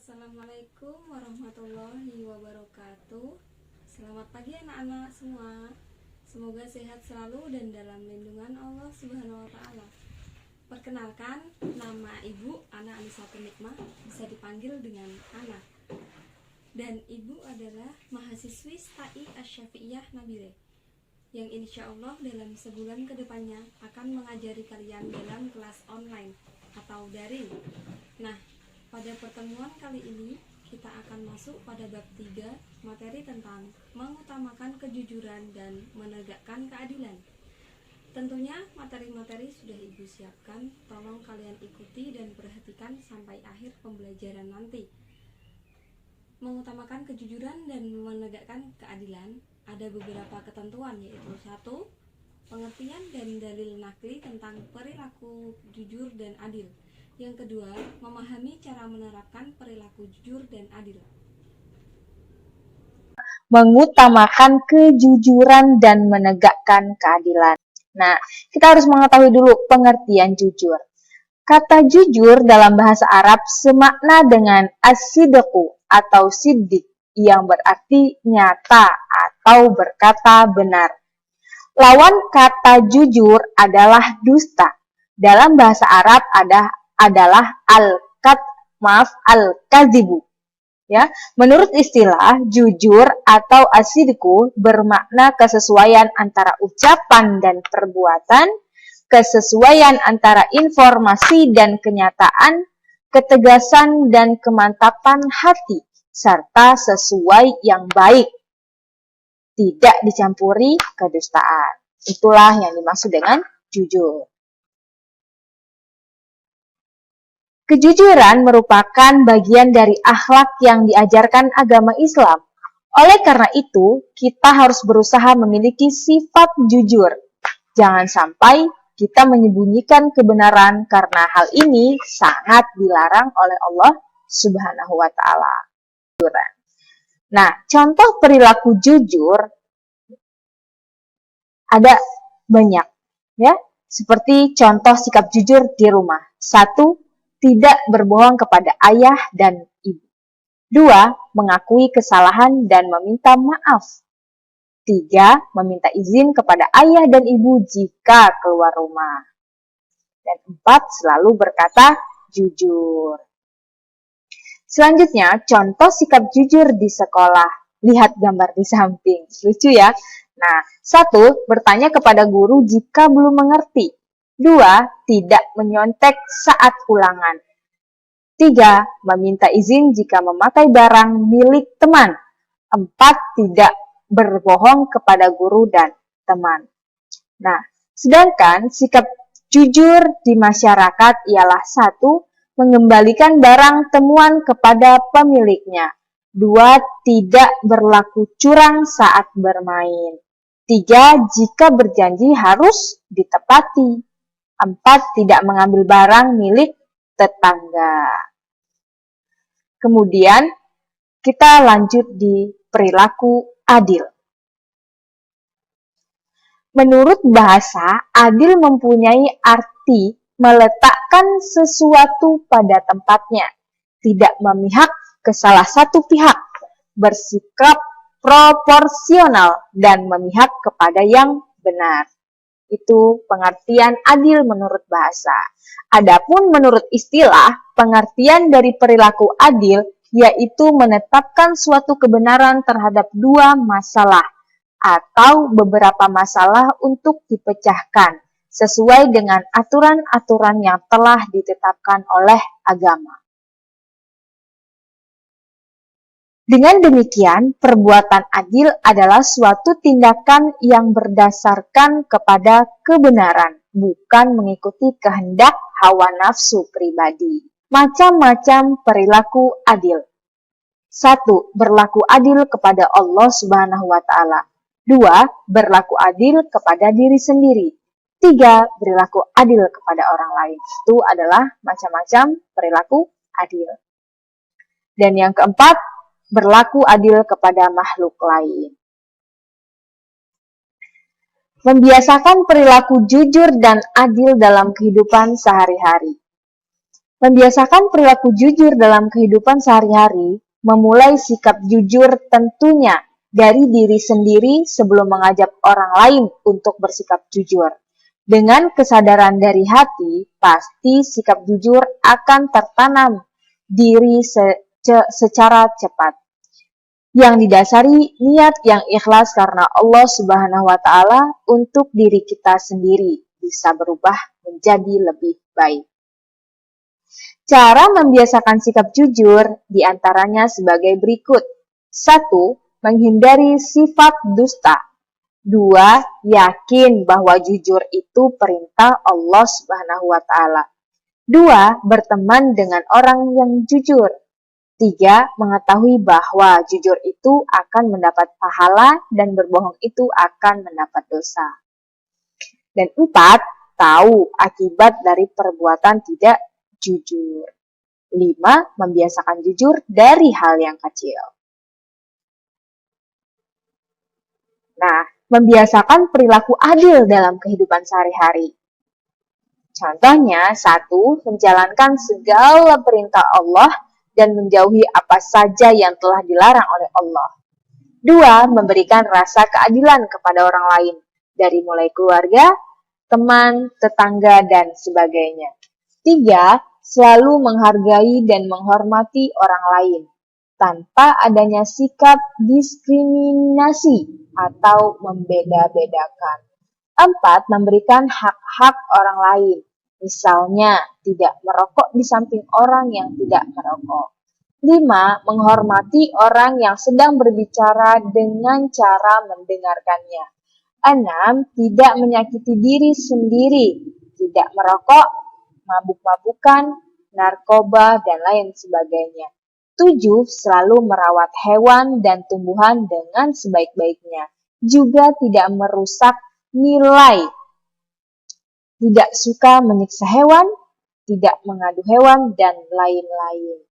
Assalamualaikum warahmatullahi wabarakatuh. Selamat pagi anak-anak semua. Semoga sehat selalu dan dalam lindungan Allah Subhanahu wa taala. Perkenalkan, nama Ibu Ana Anisatun Nikmah, bisa dipanggil dengan Ana. Dan Ibu adalah mahasiswi STAI Asy-Syafi'iyah Nabire, yang insya Allah dalam sebulan kedepannya akan mengajari kalian dalam kelas online atau daring. Nah, pada pertemuan kali ini kita akan masuk pada bab 3, materi tentang mengutamakan kejujuran dan menegakkan keadilan. Tentunya materi-materi sudah Ibu siapkan, tolong kalian ikuti dan perhatikan sampai akhir pembelajaran nanti. Mengutamakan kejujuran dan menegakkan keadilan, ada beberapa ketentuan, yaitu 1. Pengertian dan dalil nakli tentang perilaku jujur dan adil. Yang kedua, memahami cara menerapkan perilaku jujur dan adil. Mengutamakan kejujuran dan menegakkan keadilan. Nah, kita harus mengetahui dulu pengertian jujur. Kata jujur dalam bahasa Arab semakna dengan as-sidqu atau siddiq, yang berarti nyata atau berkata benar. Lawan kata jujur adalah dusta. Dalam bahasa Arab adalah al-kadzibu. Ya, menurut istilah jujur atau as-sidqu bermakna kesesuaian antara ucapan dan perbuatan, kesesuaian antara informasi dan kenyataan, ketegasan dan kemantapan hati, serta sesuai yang baik, tidak dicampuri kedustaan. Itulah yang dimaksud dengan jujur. Kejujuran merupakan bagian dari akhlak yang diajarkan agama Islam. Oleh karena itu, kita harus berusaha memiliki sifat jujur. Jangan sampai kita menyembunyikan kebenaran karena hal ini sangat dilarang oleh Allah Subhanahu wa taala. Nah, contoh perilaku jujur ada banyak, ya. Seperti contoh sikap jujur di rumah. 1. Tidak berbohong kepada ayah dan ibu. 2. Mengakui kesalahan dan meminta maaf. 3. Meminta izin kepada ayah dan ibu jika keluar rumah. Dan 4. Selalu berkata jujur. Selanjutnya, contoh sikap jujur di sekolah. Lihat gambar di samping. Lucu ya? Nah, 1. Bertanya kepada guru jika belum mengerti. 2. Tidak menyontek saat ulangan. 3. Meminta izin jika memakai barang milik teman. 4. Tidak berbohong kepada guru dan teman. Nah, sedangkan sikap jujur di masyarakat ialah 1. Mengembalikan barang temuan kepada pemiliknya. 2. Tidak berlaku curang saat bermain. 3. Jika berjanji harus ditepati. 4. Tidak mengambil barang milik tetangga. Kemudian, kita lanjut di perilaku adil. Menurut bahasa, adil mempunyai arti meletakkan sesuatu pada tempatnya, tidak memihak ke salah satu pihak, bersikap proporsional, dan memihak kepada yang benar. Itu pengertian adil menurut bahasa. Adapun menurut istilah, pengertian dari perilaku adil yaitu menetapkan suatu kebenaran terhadap dua masalah atau beberapa masalah untuk dipecahkan sesuai dengan aturan-aturan yang telah ditetapkan oleh agama. Dengan demikian, perbuatan adil adalah suatu tindakan yang berdasarkan kepada kebenaran, bukan mengikuti kehendak hawa nafsu pribadi. Macam-macam perilaku adil. 1. Berlaku adil kepada Allah Subhanahu wa taala. 2. Berlaku adil kepada diri sendiri. 3. Berlaku adil kepada orang lain. Itu adalah macam-macam perilaku adil. Dan yang keempat, berlaku adil kepada makhluk lain. Membiasakan perilaku jujur dan adil dalam kehidupan sehari-hari. Membiasakan perilaku jujur dalam kehidupan sehari-hari, memulai sikap jujur tentunya dari diri sendiri sebelum mengajak orang lain untuk bersikap jujur. Dengan kesadaran dari hati, pasti sikap jujur akan tertanam diri secara cepat. Yang didasari niat yang ikhlas karena Allah Subhanahu wa Ta'ala untuk diri kita sendiri bisa berubah menjadi lebih baik. Cara membiasakan sikap jujur diantaranya sebagai berikut. 1. Menghindari sifat dusta. 2. Yakin bahwa jujur itu perintah Allah Subhanahu wa Ta'ala. 2. Berteman dengan orang yang jujur. 3. Mengetahui bahwa jujur itu akan mendapat pahala dan berbohong itu akan mendapat dosa. Dan 4. Tahu akibat dari perbuatan tidak jujur. 5. Membiasakan jujur dari hal yang kecil. Nah, membiasakan perilaku adil dalam kehidupan sehari-hari. Contohnya, 1. Menjalankan segala perintah Allah dan menjauhi apa saja yang telah dilarang oleh Allah. 2. Memberikan rasa keadilan kepada orang lain, dari mulai keluarga, teman, tetangga, dan sebagainya. 3. Selalu menghargai dan menghormati orang lain, tanpa adanya sikap diskriminasi atau membeda-bedakan. 4. Memberikan hak-hak orang lain, misalnya tidak merokok di samping orang yang tidak merokok. 5. Menghormati orang yang sedang berbicara dengan cara mendengarkannya. 6. Tidak menyakiti diri sendiri, tidak merokok, mabuk-mabukan, narkoba, dan lain sebagainya. 7. Selalu merawat hewan dan tumbuhan dengan sebaik-baiknya. Juga tidak merusak nilai. Tidak suka menyiksa hewan, tidak mengadu hewan, dan lain-lain.